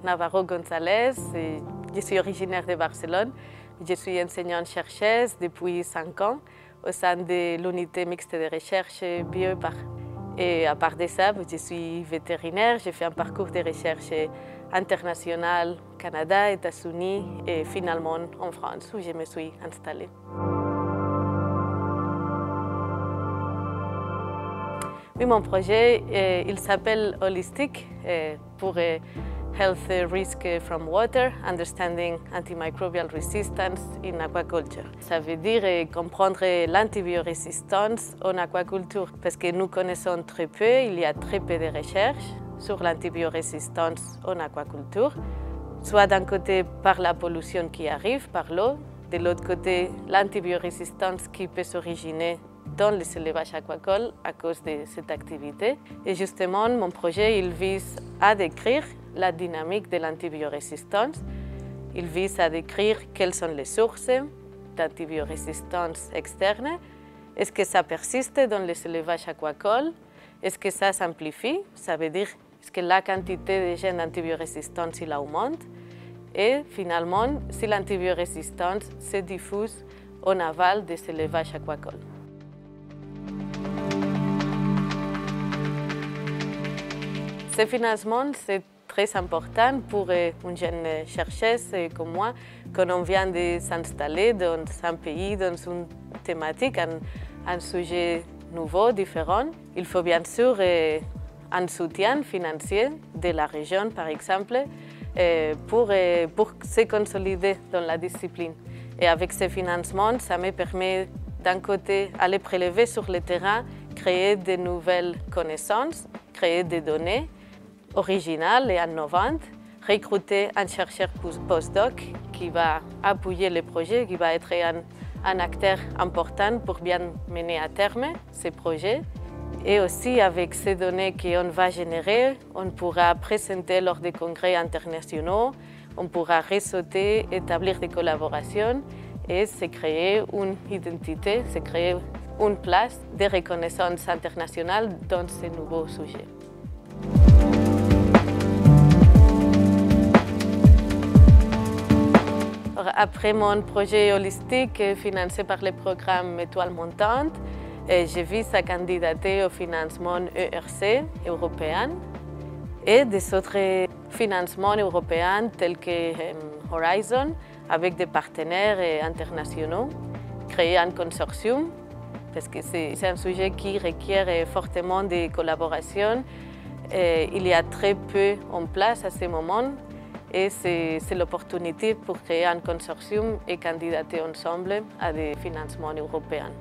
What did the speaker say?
Navarro González et je suis originaire de Barcelone. Je suis enseignante-chercheuse depuis 5 ans au sein de l'unité mixte de recherche BioEPAR. Et à part de ça, je suis vétérinaire, j'ai fait un parcours de recherche international, Canada, États-Unis et finalement en France où je me suis installée. Oui, mon projet, il s'appelle Holistic pour Health Risk from Water, Understanding Antimicrobial Resistance in Aquaculture. Ça veut dire comprendre l'antibiorésistance en aquaculture parce que nous connaissons très peu, il y a très peu de recherches sur l'antibiorésistance en aquaculture, soit d'un côté par la pollution qui arrive par l'eau, de l'autre côté l'antibiorésistance qui peut s'originer dans les élevages aquacoles à cause de cette activité. Et justement, mon projet il vise à décrire la dynamique de l'antibiorésistance. Il vise à décrire quelles sont les sources d'antibiorésistance externe. Est-ce que ça persiste dans les élevages aquacoles? Est-ce que ça s'amplifie? Ça veut dire est-ce que la quantité de gènes d'antibiorésistance il augmente? Et finalement, si l'antibiorésistance se diffuse en aval des élevages aquacoles. Ce financement, c'est très important pour une jeune chercheuse comme moi, quand on vient de s'installer dans un pays, dans une thématique, un sujet nouveau, différent. Il faut bien sûr un soutien financier de la région, par exemple, pour se consolider dans la discipline. Et avec ce financement, ça me permet d'un côté aller prélever sur le terrain, créer de nouvelles connaissances, créer des données originales et innovantes, recruter un chercheur postdoc qui va appuyer le projet, qui va être un acteur important pour bien mener à terme ces projets. Et aussi avec ces données qu'on va générer, on pourra présenter lors des congrès internationaux, on pourra réseauter, établir des collaborations et se créer une identité, se créer une place de reconnaissance internationale dans ces nouveaux sujets. Après mon projet holistique financé par le programme Étoile montante, je vise à candidater au financement ERC européen et des autres financements européens tels que Horizon avec des partenaires internationaux, créer un consortium parce que c'est un sujet qui requiert fortement de collaboration. Il y a très peu en place à ce moment. Et c'est l'opportunité pour créer un consortium et candidater ensemble à des financements européens.